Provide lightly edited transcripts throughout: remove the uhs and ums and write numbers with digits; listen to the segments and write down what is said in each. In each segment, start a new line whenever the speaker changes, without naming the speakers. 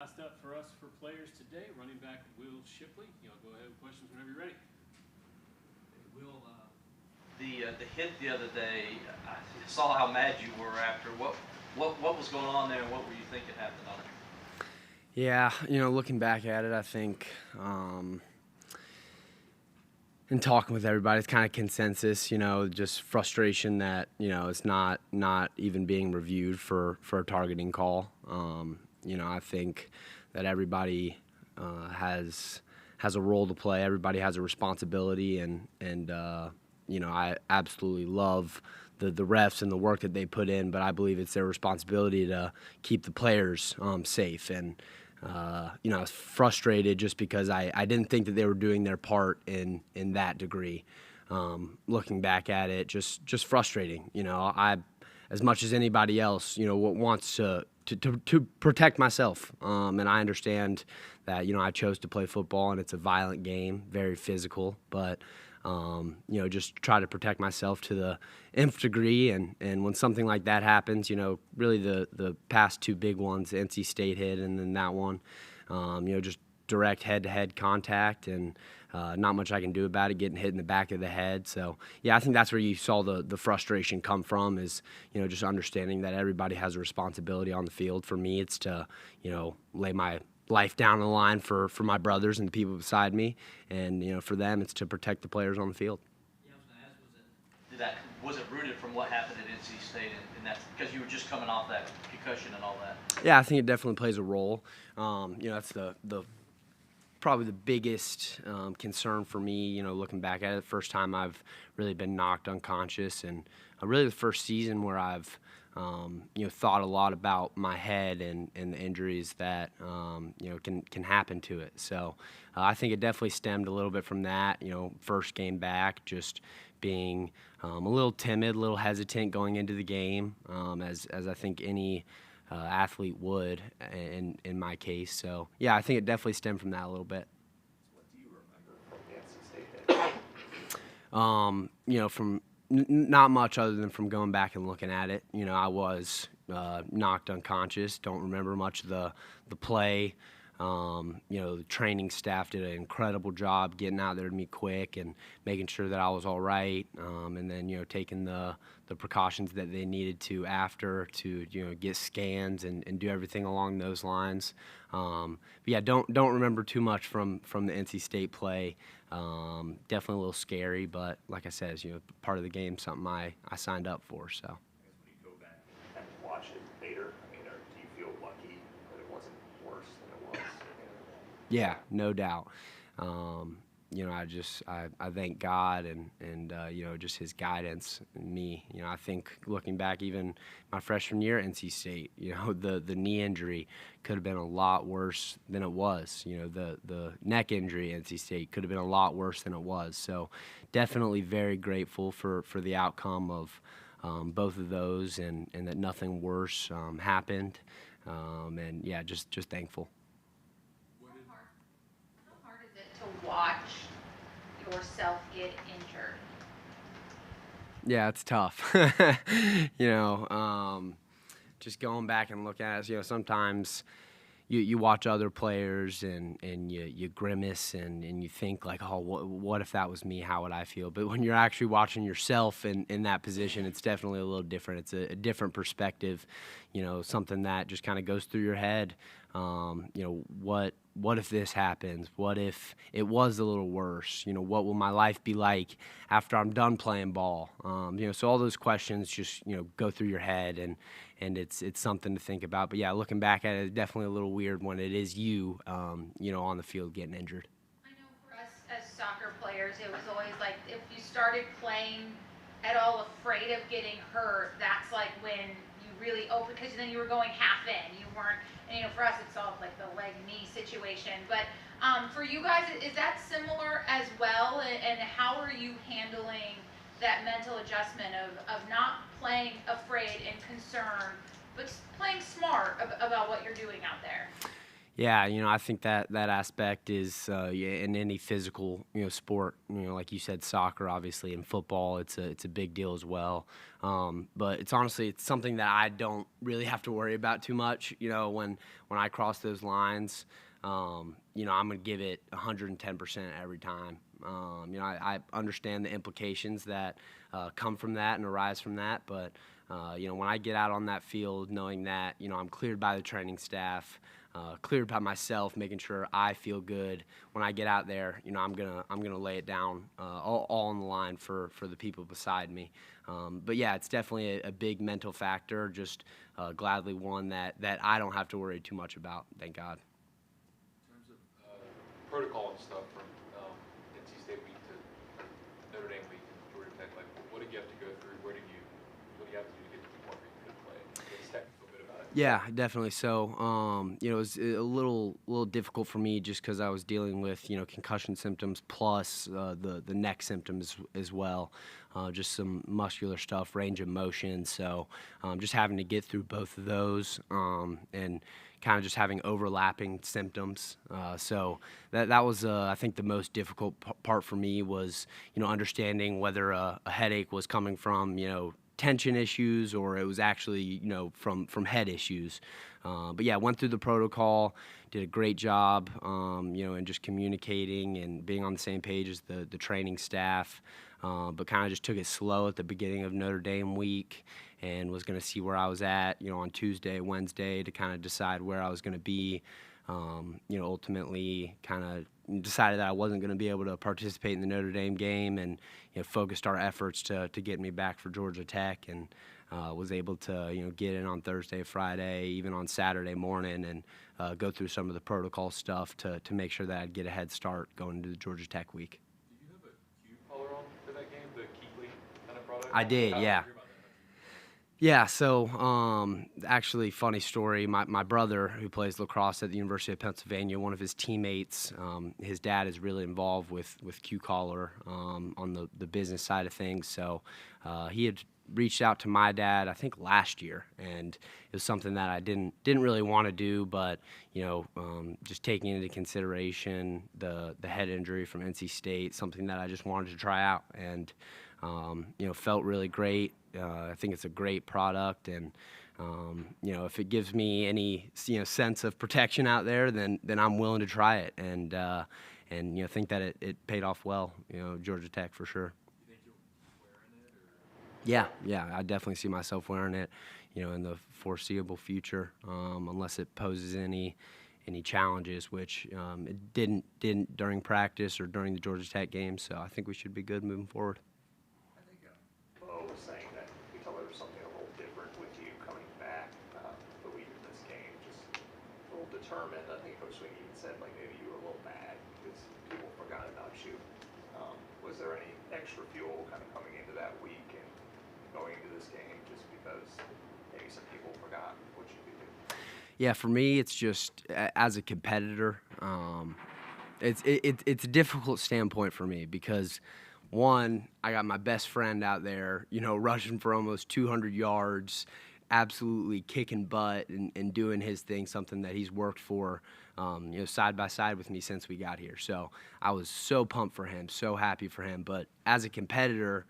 Last up for us for players today, running back Will Shipley. Y'all go ahead with questions whenever you're ready.
Will, the hit the other day, I saw how mad you were after. What was going on there, and what were you thinking happened on it?
Yeah, looking back at it, I think, and talking with everybody, it's kind of consensus, just frustration that, it's not even being reviewed for a targeting call. I think that everybody has a role to play. Everybody has a responsibility, and I absolutely love the refs and the work that they put in, but I believe it's their responsibility to keep the players safe. And I was frustrated just because I didn't think that they were doing their part in that degree. Looking back at it, just frustrating. I, as much as anybody else, wants to protect myself. And I understand that, I chose to play football, and it's a violent game, very physical, but just try to protect myself to the nth degree. And when something like that happens, really the past two big ones, the NC State hit and then that one, just direct head-to-head contact, and not much I can do about it, getting hit in the back of the head. So, yeah, I think that's where you saw the frustration come from, is, just understanding that everybody has a responsibility on the field. For me, it's to, lay my life down on the line for my brothers and the people beside me, and for them, it's to protect the players on the field.
Yeah, I was going to ask, was it rooted from what happened at NC State, and that's because you were just coming off that concussion and all that?
Yeah, I think it definitely plays a role. That's the probably the biggest concern for me, looking back at it. The first time I've really been knocked unconscious, and really the first season where I've thought a lot about my head and the injuries that can happen to it. So I think it definitely stemmed a little bit from that. First game back, just being a little timid, a little hesitant going into the game, as I think any athlete would in my case. So yeah, I think it definitely stemmed from that a little bit.
What do you remember from the NC State hit?
From not much other than from going back and looking at it. I was knocked unconscious. Don't remember much of the play. The training staff did an incredible job getting out there to me quick and making sure that I was all right. And then, taking the precautions that they needed to after to, get scans and do everything along those lines. But yeah, don't remember too much from the NC State play. Definitely a little scary, but like I said, part of the game, something I signed up for. So.
When you go back and watch it later, do you feel lucky that it wasn't worse than it was?
Yeah, no doubt. I thank God and just His guidance in me. I think looking back, even my freshman year at NC State, the knee injury could have been a lot worse than it was. The neck injury at NC State could have been a lot worse than it was. So definitely very grateful for the outcome of both of those, and that nothing worse happened. And yeah, just thankful.
How hard is it to watch yourself get injured?
Yeah, it's tough. Just going back and looking at it, sometimes you watch other players and you grimace and you think like, oh, what if that was me? How would I feel? But when you're actually watching yourself in that position, it's definitely a little different. It's a different perspective, something that just kind of goes through your head. What if this happens? What if it was a little worse? What will my life be like after I'm done playing ball? So all those questions just, go through your head, and it's something to think about. But yeah, looking back at it, it's definitely a little weird when it is you, on the field getting injured.
I know for us as soccer players, it was always like if you started playing at all afraid of getting hurt, that's like when you really open, because then you were going half in. You weren't, and for us it's all like the leg knee situation. But for you guys, is that similar as well? And how are you handling that mental adjustment of not playing afraid and concerned, but playing smart about what you're doing out there?
Yeah, I think that aspect is yeah, in any physical, sport. Like you said, soccer, obviously, and football, it's a big deal as well. But it's something that I don't really have to worry about too much. When I cross those lines, I'm gonna give it 110% every time. I understand the implications that come from that and arise from that, but when I get out on that field, knowing that I'm cleared by the training staff. Cleared by myself, making sure I feel good when I get out there. I'm gonna lay it down all on the line for the people beside me. But yeah, it's definitely a big mental factor. Just gladly one that I don't have to worry too much about. Thank God.
In terms of protocol and stuff from NC State week to Notre Dame week and Georgia Tech, like what did you have to go through? What do you have to do to get to the point where you could play? Just tech feel good about it.
Yeah, definitely. So, it was a little difficult for me just because I was dealing with concussion symptoms plus the neck symptoms as well, just some muscular stuff, range of motion. So, just having to get through both of those and kind of just having overlapping symptoms. So that was I think the most difficult part for me was understanding whether a headache was coming from tension issues or it was actually from head issues. But yeah, went through the protocol, did a great job in just communicating and being on the same page as the training staff, but kind of just took it slow at the beginning of Notre Dame week and was going to see where I was at on Tuesday, Wednesday to kind of decide where I was going to be. Ultimately kind of decided that I wasn't going to be able to participate in the Notre Dame game and focused our efforts to get me back for Georgia Tech and was able to get in on Thursday, Friday, even on Saturday morning and go through some of the protocol stuff to make sure that I'd get a head start going into the Georgia Tech week.
Did you have a cue collar on for that game, the Keekly kind of product?
I did, yeah. Yeah, so actually, funny story. My brother, who plays lacrosse at the University of Pennsylvania, one of his teammates, his dad is really involved with Q Collar on the business side of things. So he had reached out to my dad, I think last year, and it was something that I didn't really want to do, but just taking into consideration the head injury from NC State, something that I just wanted to try out, and felt really great. I think it's a great product, and if it gives me any sense of protection out there, then I'm willing to try it, and think that it paid off well. Georgia Tech for sure.
You think you'll wearing it? Or?
Yeah, I definitely see myself wearing it, in the foreseeable future, unless it poses any challenges, which it didn't during practice or during the Georgia Tech game. So I think we should be good moving forward.
I think Bo was saying that he told there was something a little different with you coming back the week of this game, just a little determined. I think Coach Sweeney even said like maybe you were a little mad because people forgot about you. Was there any extra fuel kind of coming into that week and going into this game just because maybe some people forgot what you could do?
Yeah, for me, it's just as a competitor, it's a difficult standpoint for me because, one, I got my best friend out there, rushing for almost 200 yards, absolutely kicking butt and doing his thing, something that he's worked for, side by side with me since we got here. So I was so pumped for him, so happy for him. But as a competitor,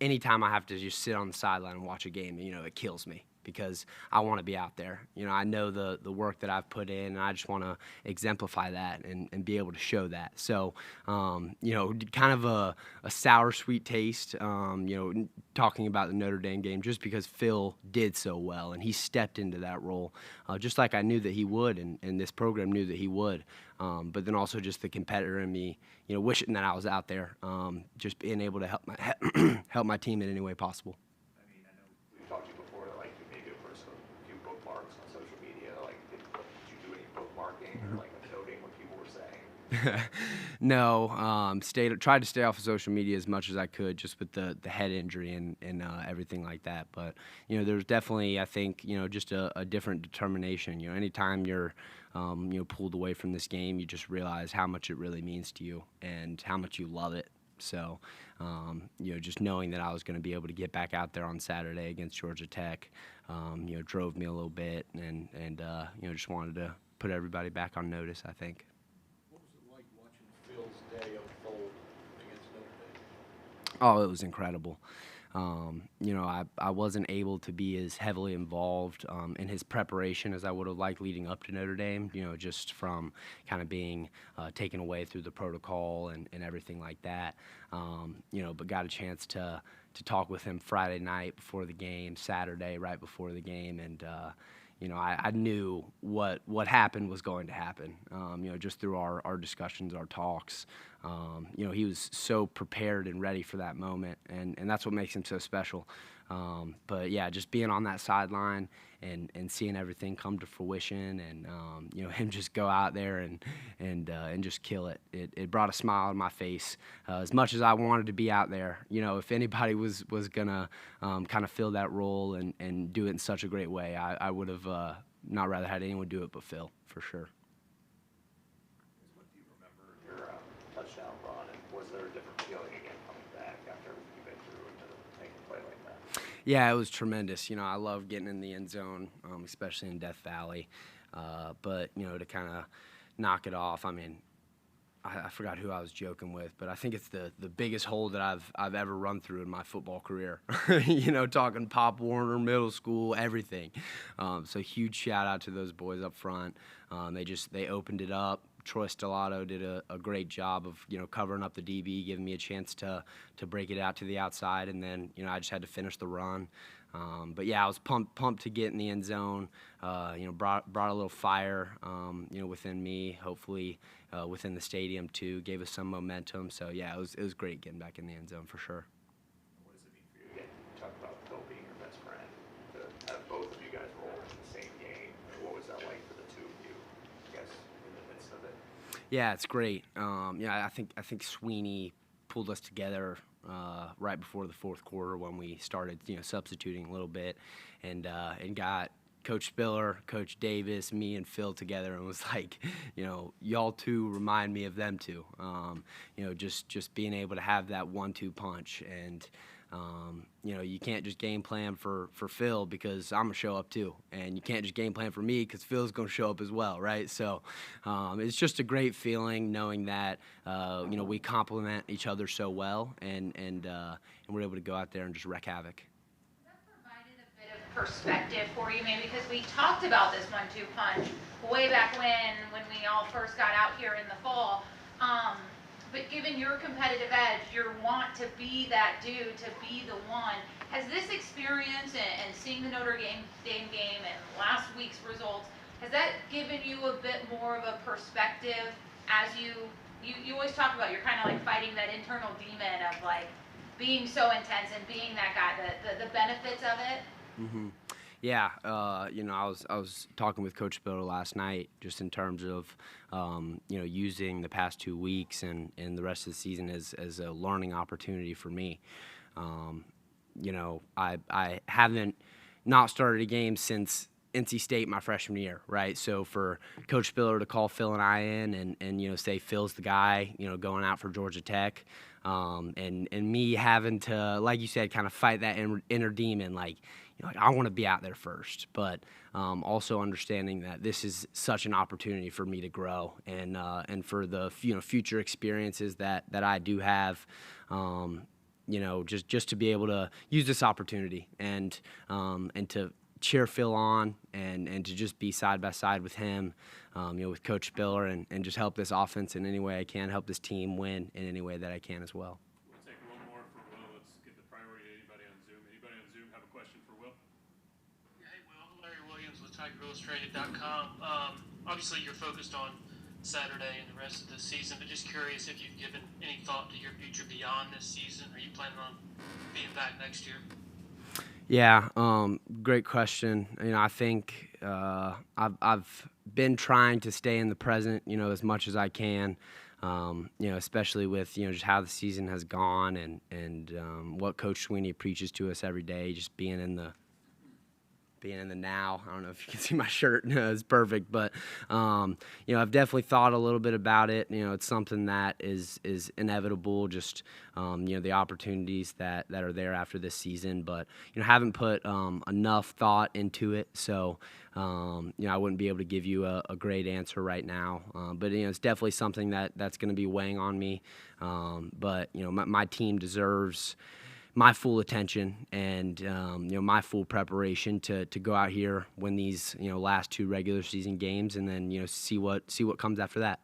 anytime I have to just sit on the sideline and watch a game, it kills me because I want to be out there. I know the work that I've put in, and I just want to exemplify that and be able to show that. So, kind of a sour, sweet taste, talking about the Notre Dame game just because Phil did so well, and he stepped into that role just like I knew that he would, and this program knew that he would. But then also just the competitor in me, wishing that I was out there, just being able to help my team in any way possible.
I mean, I know we've talked to you before that like you maybe put a few bookmarks on social media. Like, did you do any bookmarking or like noting what people were saying?
No, tried to stay off of social media as much as I could, just with the head injury and everything like that. But there's definitely, I think, just a different determination. Anytime you're pulled away from this game, you just realize how much it really means to you and how much you love it. So, just knowing that I was going to be able to get back out there on Saturday against Georgia Tech, drove me a little bit, and just wanted to put everybody back on notice, I think.
What was it like watching Phil's day unfold against Notre Dame?
Oh, it was incredible. I wasn't able to be as heavily involved in his preparation as I would have liked leading up to Notre Dame, just from kind of being taken away through the protocol and everything like that. But got a chance to talk with him Friday night before the game, Saturday right before the game, and I knew what happened was going to happen, just through our discussions, our talks. He was so prepared and ready for that moment, and that's what makes him so special. But yeah, just being on that sideline and seeing everything come to fruition, and him just go out there and just kill it. It brought a smile on my face. As much as I wanted to be out there, if anybody was gonna kind of fill that role and do it in such a great way, I would have not rather had anyone do it but Phil, for sure.
What do you remember your touchdown run, and was there a different feeling again coming back after everything you've been through to make a play like that?
Yeah, it was tremendous. I love getting in the end zone, especially in Death Valley. But to kind of knock it off, I mean, I forgot who I was joking with, but I think it's the biggest hole that I've ever run through in my football career. Talking Pop Warner, middle school, everything. So huge shout out to those boys up front. They opened it up. Troy Stellato did a great job of covering up the DB, giving me a chance to break it out to the outside, and then I just had to finish the run. But yeah, I was pumped to get in the end zone. Brought a little fire within me, hopefully within the stadium too. Gave us some momentum. So yeah, it was great getting back in the end zone for sure.
What does it mean for you again? You talk about Phil being your best friend, to have both of you guys roll in the same game. What was that like for the two of you, I guess, in the midst of it?
Yeah, it's great. I think Sweeney pulled us together right before the fourth quarter when we started, substituting a little bit, and got Coach Spiller, Coach Davis, me, and Phil together, and was like, y'all two remind me of them two. Just being able to have that 1-2 punch, and you can't just game plan for Phil because I'm gonna show up too, and you can't just game plan for me because Phil's gonna show up as well, right? So it's just a great feeling knowing that we complement each other so well, and we're able to go out there and just wreak havoc.
That provided a bit of perspective for you, maybe, because we talked about this 1-2 punch way back when we all first got out here in the fall. But given your competitive edge, your want to be that dude, to be the one, has this experience and seeing the Notre Dame game and last week's results, has that given you a bit more of a perspective as you always talk about, you're kind of like fighting that internal demon of like being so intense and being that guy, the benefits of it?
Mm-hmm. Yeah, I was talking with Coach Spiller last night just in terms of, using the past 2 weeks and the rest of the season as a learning opportunity for me. I haven't not started a game since NC State my freshman year, right? So for Coach Spiller to call Phil and I in and say Phil's the guy, going out for Georgia Tech, and me having to, like you said, kind of fight that inner demon, like I want to be out there first, but also understanding that this is such an opportunity for me to grow and for the future experiences that I do have, just to be able to use this opportunity and to cheer Phil on and to just be side by side with him, with Coach Spiller and just help this offense in any way I can, help this team win in any way that I can as well.
We'll take one more for Will. Let's get the priority to anybody on Zoom. Anybody on Zoom have a question for Will?
Hey, Will. Larry Williams with TigerIllustrated.com. Obviously, you're focused on Saturday and the rest of the season, but just curious if you've given any thought to your future beyond this season. Are you planning on being back next year?
Yeah, great question. I think I've been trying to stay in the present, as much as I can. Especially with just how the season has gone and what Coach Sweeney preaches to us every day, just being in the being in the now. I don't know if you can see my shirt. It's perfect, but I've definitely thought a little bit about it. It's something that is inevitable. Just the opportunities that are there after this season, but haven't put enough thought into it. So I wouldn't be able to give you a great answer right now. But it's definitely something that's going to be weighing on me. But my team deserves my full attention and my full preparation to go out here, win these last 2 regular season games, and then see what comes after that.